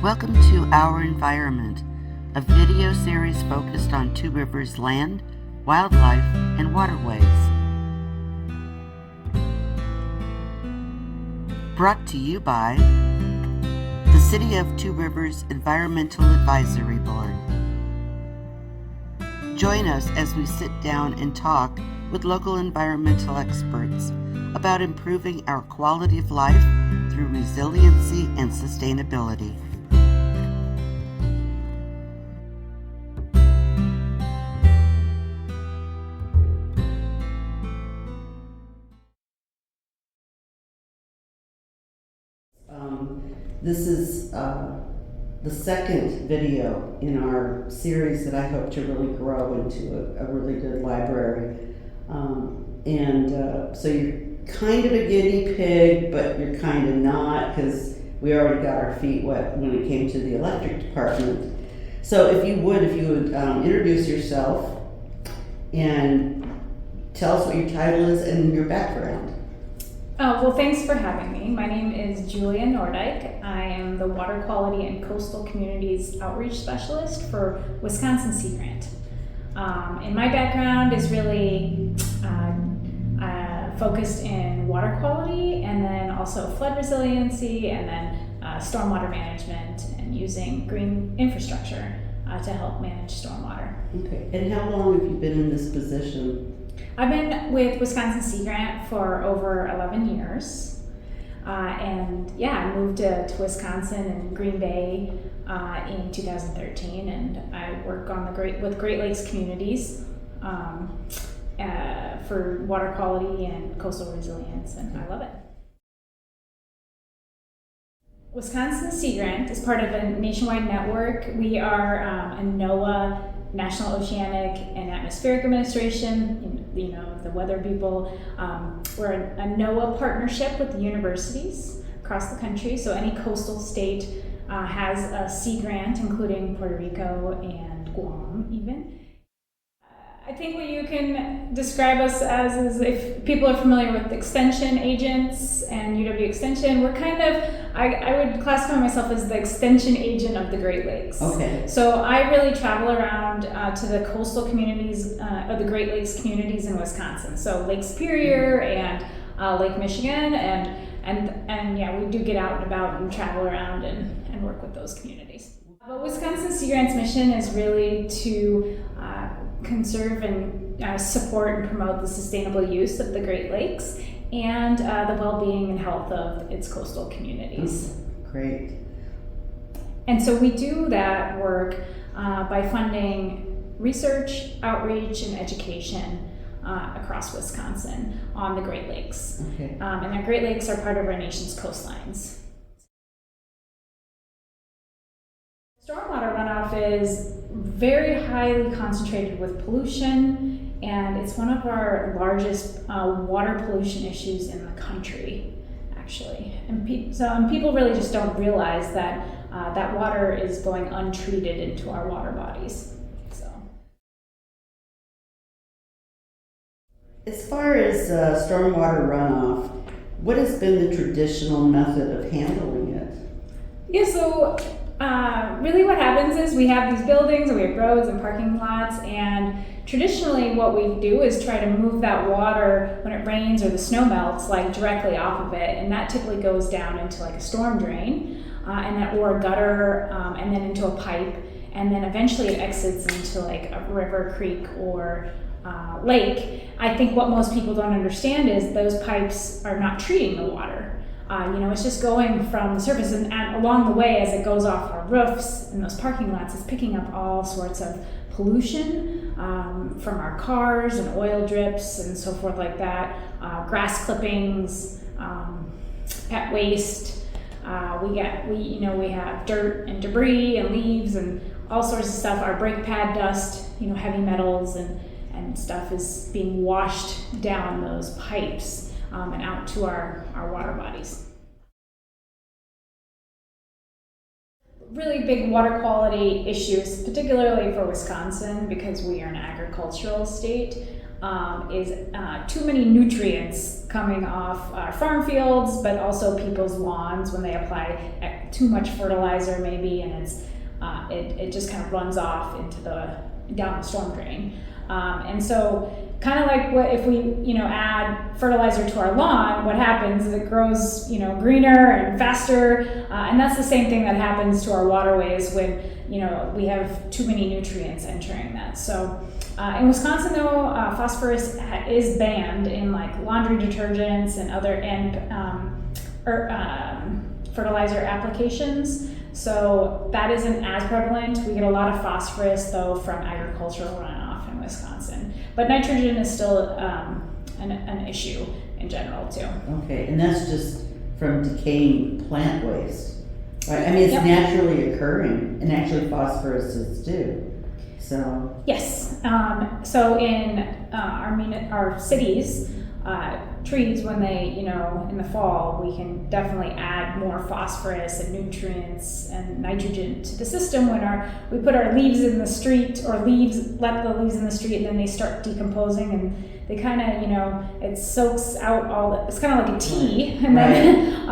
Welcome to Our Environment, a video series focused on Two Rivers land, wildlife, and waterways. Brought to you by the City of Two Rivers Environmental Advisory Board. Join us as we sit down and talk with local environmental experts about improving our quality of life through resiliency and sustainability. This is the second video in our series that I hope to really grow into a really good library. So you're kind of a guinea pig, but you're kind of not, because we already got our feet wet when it came to the electric department. So if you would introduce yourself and tell us what your title is and your background. Well, thanks for having me. My name is Julia Nordyke. I am the Water Quality and Coastal Communities Outreach Specialist for Wisconsin Sea Grant. And my background is really focused in water quality, and then also flood resiliency, and then stormwater management, and using green infrastructure to help manage stormwater. Okay, and how long have you been in this position? I've been with Wisconsin Sea Grant for over 11 years. I moved to Wisconsin and Green Bay in 2013, and I work on with Great Lakes communities for water quality and coastal resilience, and I love it. Wisconsin Sea Grant is part of a nationwide network. We are a NOAA, National Oceanic and Atmospheric Administration, the weather people. We're a NOAA partnership with the universities across the country, so any coastal state has a sea grant, including Puerto Rico and Guam even. I think what you can describe us as is, if people are familiar with extension agents and UW Extension, we're kind of, I would classify myself as the extension agent of the Great Lakes. Okay. So I really travel around to the coastal communities of the Great Lakes communities in Wisconsin. So Lake Superior and Lake Michigan, and we do get out and about and travel around and work with those communities. But Wisconsin Sea Grant's mission is really to conserve and support and promote the sustainable use of the Great Lakes and the well-being and health of its coastal communities. Great. And so we do that work by funding research, outreach, and education across Wisconsin on the Great Lakes. Okay. And the Great Lakes are part of our nation's coastlines. Stormwater runoff is very highly concentrated with pollution, and it's one of our largest water pollution issues in the country, actually. And people really just don't realize that that water is going untreated into our water bodies. So, as far as stormwater runoff, what has been the traditional method of handling it? Yeah, so really what happens is we have these buildings and we have roads and parking lots, and traditionally what we do is try to move that water when it rains or the snow melts directly off of it, and that typically goes down into a storm drain or a gutter, and then into a pipe, and then eventually it exits into a river, creek, or lake. I think what most people don't understand is those pipes are not treating the water. It's just going from the surface, and along the way, as it goes off our roofs and those parking lots, it's picking up all sorts of pollution from our cars and oil drips and so forth like that, grass clippings, pet waste. We have dirt and debris and leaves and all sorts of stuff. Our brake pad dust, heavy metals and stuff is being washed down those pipes and out to our water bodies. Really big water quality issues, particularly for Wisconsin, because we are an agricultural state. is too many nutrients coming off our farm fields, but also people's lawns when they apply too much fertilizer maybe, and it just kind of runs off into down the storm drain. And so kind of like what if we add fertilizer to our lawn, what happens is it grows greener and faster, and that's the same thing that happens to our waterways when we have too many nutrients entering that. So in Wisconsin though, phosphorus is banned in like laundry detergents and other fertilizer applications. So that isn't as prevalent. We get a lot of phosphorus though from agricultural runoff in Wisconsin, but nitrogen is still an issue in general too. Okay, and that's just from decaying plant waste, right? I mean, it's naturally occurring, and actually phosphorus is too. So yes, so in our cities, trees, when they in the fall, we can definitely add more phosphorus and nutrients and nitrogen to the system when we put our leaves in the street, or let the leaves in the street, and then they start decomposing, and they kind of it soaks out it's kind of like a tea, and then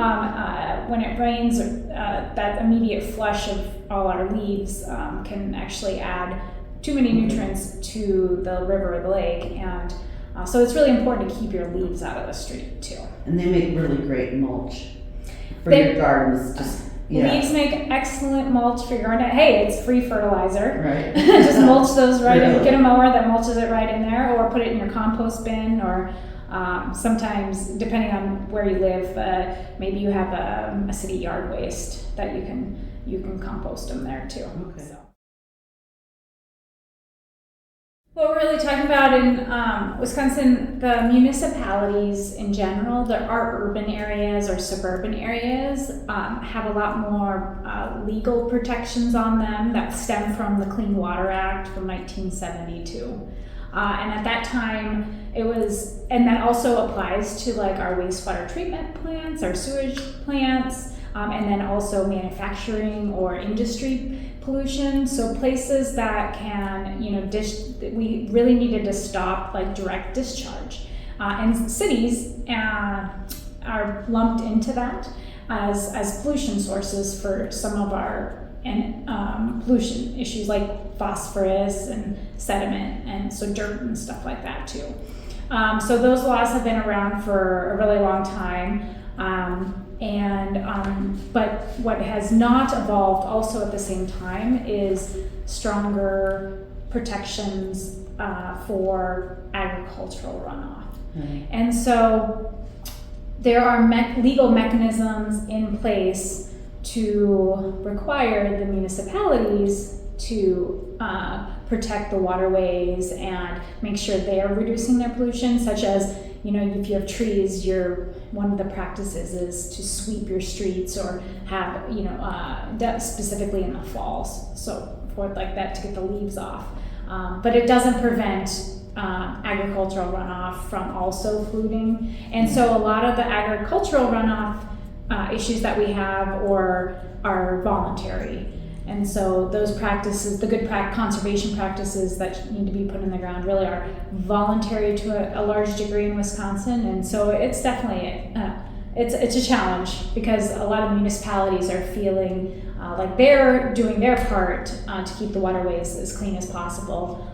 when it rains, that immediate flush of all our leaves can actually add too many nutrients to the river or the lake, and so it's really important to keep your leaves out of the street too. And they make really great mulch for your gardens. Leaves make excellent mulch for your garden. Hey, it's free fertilizer. Right. Just mulch those right in. Get a mower that mulches it right in there, or put it in your compost bin, or sometimes, depending on where you live, maybe you have a city yard waste that you can compost them there too. Okay. So. What we're really talking about in Wisconsin, the municipalities in general, there are urban areas or suburban areas, have a lot more legal protections on them that stem from the Clean Water Act from 1972. And at that time, and that also applies to like our wastewater treatment plants, our sewage plants, and then also manufacturing or industry pollution. So places that can, we really needed to stop like direct discharge. And cities are lumped into that as pollution sources for some of our pollution issues like phosphorus and sediment, and so dirt and stuff like that too. So those laws have been around for a really long time. But what has not evolved also at the same time is stronger protections for agricultural runoff. Mm-hmm. And so there are legal mechanisms in place to require the municipalities to protect the waterways and make sure they are reducing their pollution, such as if you have trees, one of the practices is to sweep your streets, or have specifically in the falls, so forth like that, to get the leaves off. But it doesn't prevent agricultural runoff from also polluting, and so a lot of the agricultural runoff issues that we have are voluntary. And so those practices, the good conservation practices that need to be put in the ground, really are voluntary to a large degree in Wisconsin. And so it's definitely it's a challenge, because a lot of municipalities are feeling like they're doing their part to keep the waterways as clean as possible,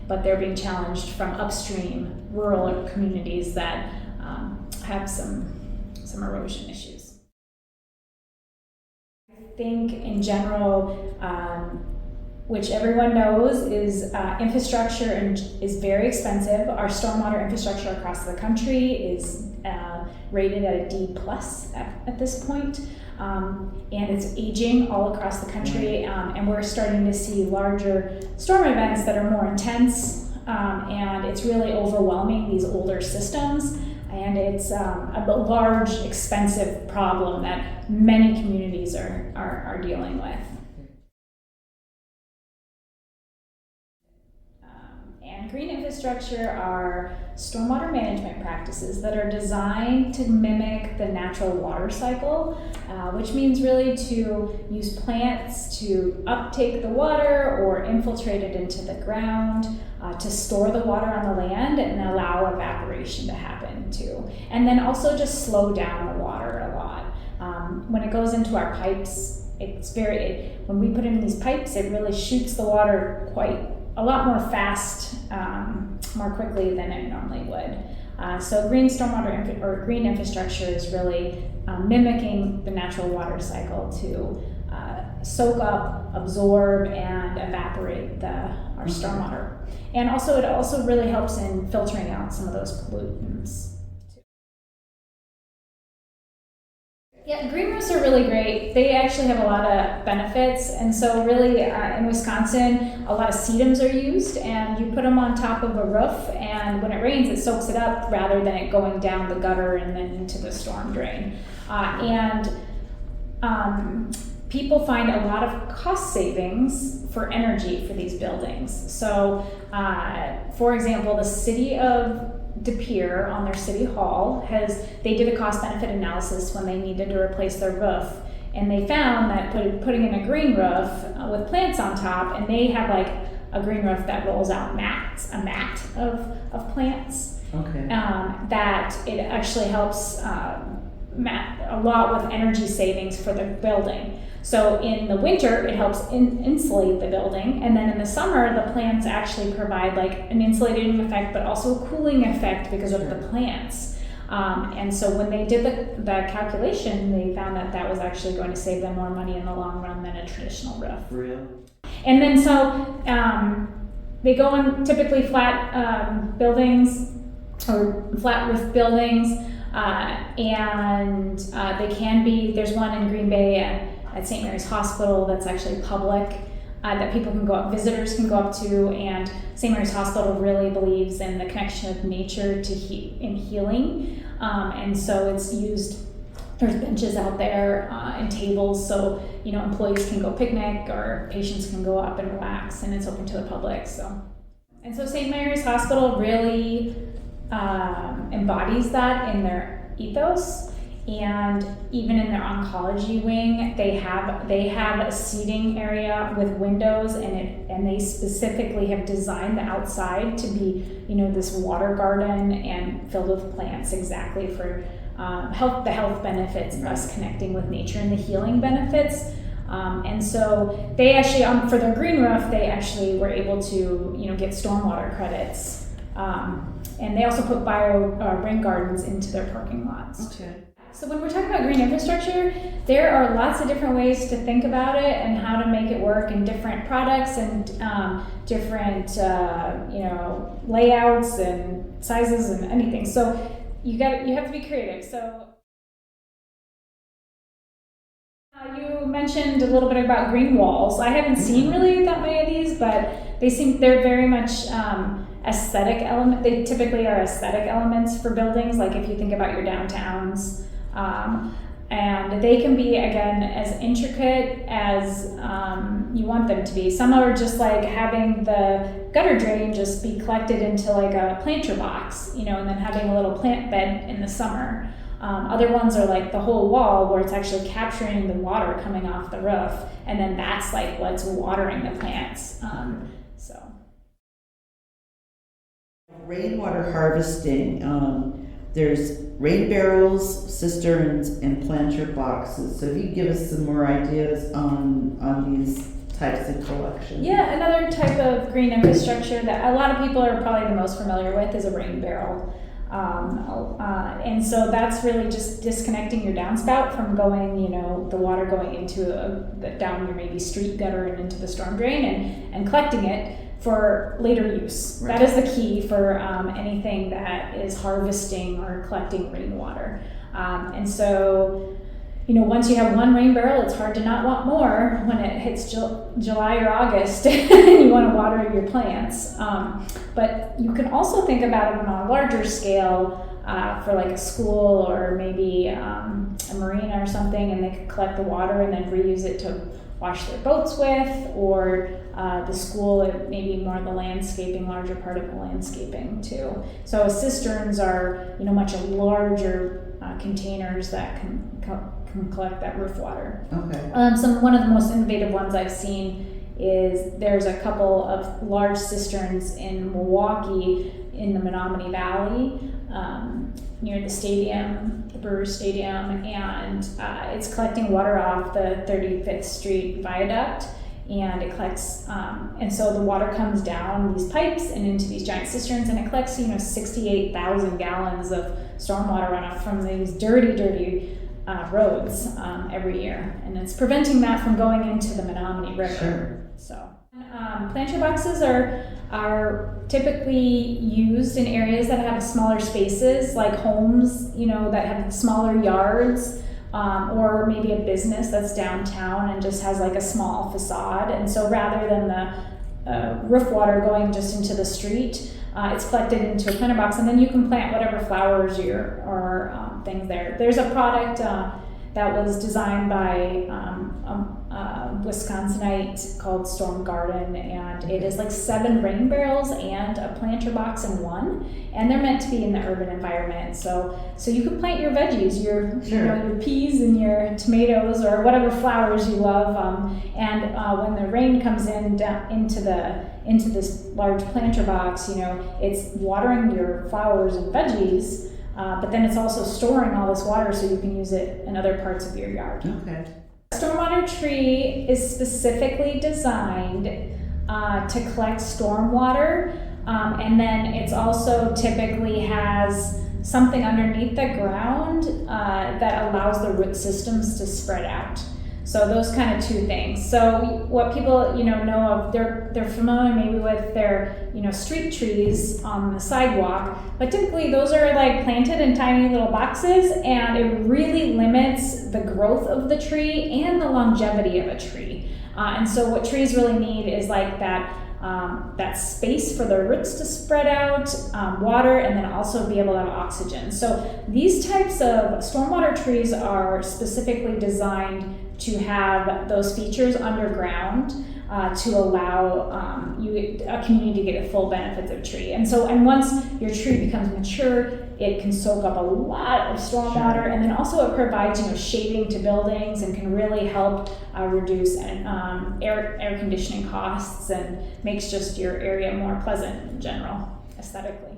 but they're being challenged from upstream rural communities that have some erosion issues. I think in general, which everyone knows, is infrastructure is very expensive. Our stormwater infrastructure across the country is rated at a D+ at this point, and it's aging all across the country, and we're starting to see larger storm events that are more intense, and it's really overwhelming these older systems. And it's a large, expensive problem that many communities are dealing with. And green infrastructure infrastructure are stormwater management practices that are designed to mimic the natural water cycle, which means really to use plants to uptake the water or infiltrate it into the ground, to store the water on the land and allow evaporation to happen too. And then also just slow down the water a lot. When it goes into our pipes, when we put in these pipes, it really shoots the water a lot more fast, more quickly than it normally would. So green stormwater or green infrastructure is really mimicking the natural water cycle to soak up, absorb, and evaporate our stormwater. And also, it also really helps in filtering out some of those pollutants. Yeah, green roofs are really great. They actually have a lot of benefits, and so really in Wisconsin, a lot of sedums are used, and you put them on top of a roof, and when it rains, it soaks it up rather than it going down the gutter and then into the storm drain. People find a lot of cost savings for energy for these buildings. So, for example, the city of De Pere on their city hall they did a cost benefit analysis when they needed to replace their roof, and they found that putting in a green roof with plants on top, and they have like a green roof that rolls out a mat of plants. Okay. That it actually helps a lot with energy savings for the building. So in the winter, it helps insulate the building, and then in the summer, the plants actually provide like an insulating effect, but also a cooling effect because of the plants. And so when they did the calculation, they found that was actually going to save them more money in the long run than a traditional roof. Real. And then so they go on typically flat buildings or flat roof buildings, and they can be. There's one in Green Bay at St. Mary's Hospital that's actually public, that people can go up, visitors can go up to, and St. Mary's Hospital really believes in the connection of nature in healing, and so it's used. There's benches out there and tables, so employees can go picnic or patients can go up and relax, and it's open to the public. So St. Mary's Hospital really embodies that in their ethos. And even in their oncology wing, they have a seating area with windows, and they specifically have designed the outside to be, this water garden and filled with plants, exactly for the health benefits, us connecting with nature, and the healing benefits. And so they actually, for their green roof, they actually were able to, get stormwater credits, and they also put rain gardens into their parking lots. Okay. So when we're talking about green infrastructure, there are lots of different ways to think about it and how to make it work in different products and different layouts and sizes and anything. So you have to be creative. So you mentioned a little bit about green walls. I haven't seen really that many of these, but they're very much aesthetic element. They typically are aesthetic elements for buildings. Like if you think about your downtowns. And they can be, again, as intricate as you want them to be. Some are just like having the gutter drain just be collected into like a planter box, and then having a little plant bed in the summer. Other ones are like the whole wall where it's actually capturing the water coming off the roof, and then that's like what's watering the plants. Rainwater harvesting. There's rain barrels, cisterns, and planter boxes. So if you give us some more ideas on these types of collections. Yeah, another type of green infrastructure that a lot of people are probably the most familiar with is a rain barrel. And so that's really just disconnecting your downspout from going, the water going into down your maybe street gutter and into the storm drain and collecting it for later use. Right. That is the key for anything that is harvesting or collecting rainwater. And so, once you have one rain barrel, it's hard to not want more when it hits July or August and you want to water your plants. But you can also think about it on a larger scale for like a school or maybe a marina or something, and they could collect the water and then reuse it to wash their boats with, or the school, maybe more of the landscaping, larger part of the landscaping too. So cisterns are, much larger containers that can collect that roof water. Okay. One of the most innovative ones I've seen is there's a couple of large cisterns in Milwaukee in the Menominee Valley, near the stadium, the Brewers Stadium, and it's collecting water off the 35th Street viaduct, and it collects, and so the water comes down these pipes and into these giant cisterns, and it collects, 68,000 gallons of stormwater runoff from these dirty roads every year, and it's preventing that from going into the Menominee River. Sure. So, planter boxes are typically used in areas that have smaller spaces, like homes, that have smaller yards, or maybe a business that's downtown and just has like a small facade. And so rather than the roof water going just into the street, it's collected into a planter box, and then you can plant whatever flowers or things there. There's a product that was designed by a Wisconsinite called Storm Garden, and it is like 7 rain barrels and a planter box in one, and they're meant to be in the urban environment. So you can plant your veggies, your your peas and your tomatoes or whatever flowers you love, and when the rain comes in into this large planter box, it's watering your flowers and veggies. But then it's also storing all this water so you can use it in other parts of your yard. Okay. Stormwater tree is specifically designed to collect stormwater, and then it's also typically has something underneath the ground that allows the root systems to spread out. So those kind of two things. So what people know of, they're familiar maybe with their street trees on the sidewalk, but typically those are like planted in tiny little boxes, and it really limits the growth of the tree and the longevity of a tree. And so what trees really need is like that space for the roots to spread out, water, and then also be able to have oxygen. So these types of stormwater trees are specifically designed to have those features underground to allow a community to get the full benefits of tree. And once your tree becomes mature, it can soak up a lot of stormwater, and then also it provides shading to buildings and can really help reduce air conditioning costs and makes just your area more pleasant in general, aesthetically.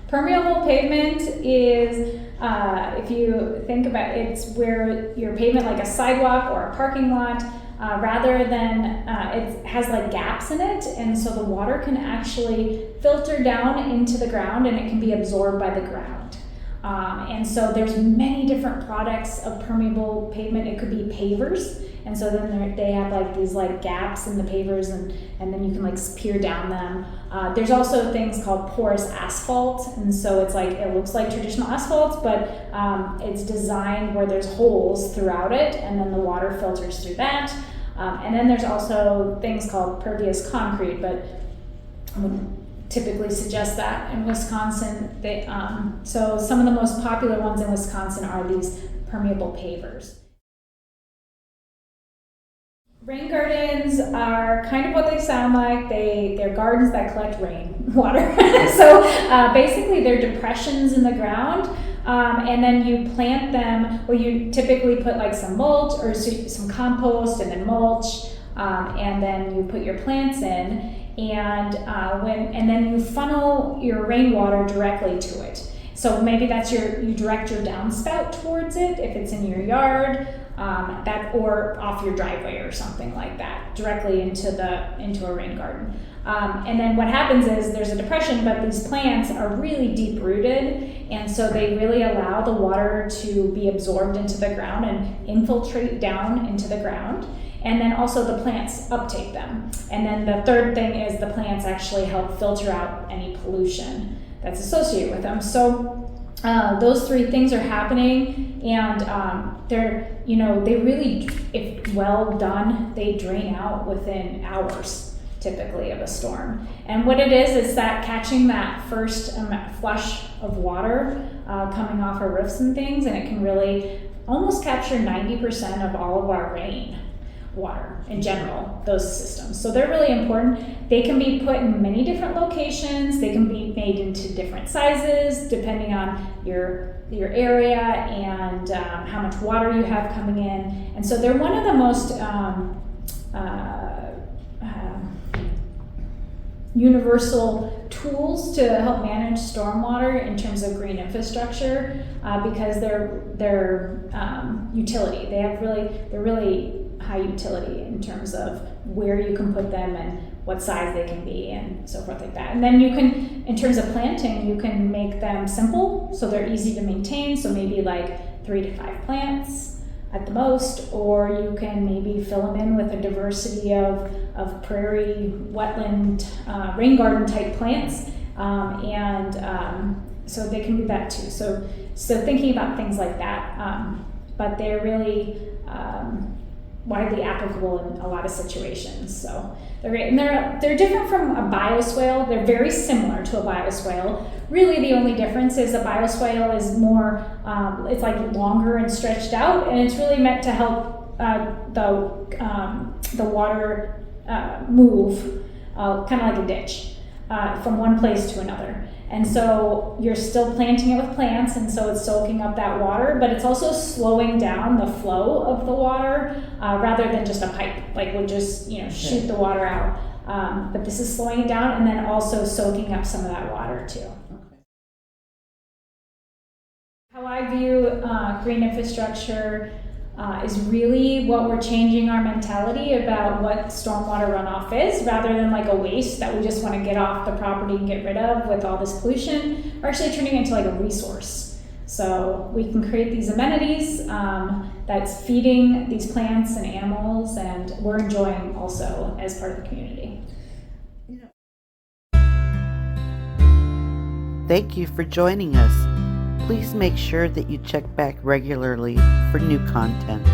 Permeable pavement is, if you think about it, it's where your pavement, like a sidewalk or a parking lot, rather than, it has like gaps in it, and so the water can actually filter down into the ground and it can be absorbed by the ground. And so there's many different products of permeable pavement. It could be pavers, and so then they have like these like gaps in the pavers, and then you can like peer down them. There's also things called porous asphalt, and so it's like, it looks like traditional asphalt, but it's designed where there's holes throughout it, and then the water filters through that. And then there's also things called pervious concrete, but I would typically suggest that in Wisconsin. So some of the most popular ones in Wisconsin are these permeable pavers. Rain gardens are kind of what they sound like. They're gardens that collect rain water. So basically they're depressions in the ground, and then you plant them, or you typically put like some mulch or some compost and then mulch, and then you put your plants in, and then you funnel your rainwater directly to it. So maybe that's you direct your downspout towards it if it's in your yard, or off your driveway or something like that, directly into a rain garden. And then what happens is there's a depression, but these plants are really deep rooted, and so they really allow the water to be absorbed into the ground and infiltrate down into the ground. And then also the plants uptake them. And then the third thing is the plants actually help filter out any pollution that's associated with them. So those three things are happening, and they really, if well done, they drain out within hours. typically of a storm. And what it is that catching that first flush of water coming off our roofs and things, and it can really almost capture 90% of all of our rain water in general, those systems. So they're really important. They can be put in many different locations. They can be made into different sizes depending on your area and how much water you have coming in. And so they're one of the most universal tools to help manage stormwater in terms of green infrastructure because they're utility. They're really high utility in terms of where you can put them and what size they can be and so forth like that. And then you can, in terms of planting, you can make them simple so they're easy to maintain. So maybe like 3 to 5 plants at the most, or you can maybe fill them in with a diversity of prairie, wetland, rain garden type plants. So they can do that too. So thinking about things like that, but they're really widely applicable in a lot of situations. So they're great, and they're different from a bioswale. They're very similar to a bioswale. Really, the only difference is a bioswale is more, it's like longer and stretched out, and it's really meant to help the water move, kind of like a ditch, from one place to another. And so you're still planting it with plants, and so it's soaking up that water, but it's also slowing down the flow of the water rather than just a pipe, like would just shoot the water out. But this is slowing it down and then also soaking up some of that water too. How I view green infrastructure is really what we're changing our mentality about what stormwater runoff is, rather than like a waste that we just want to get off the property and get rid of with all this pollution. We're actually turning it into like a resource. So we can create these amenities that's feeding these plants and animals, and we're enjoying also as part of the community. Thank you for joining us. Please make sure that you check back regularly for new content.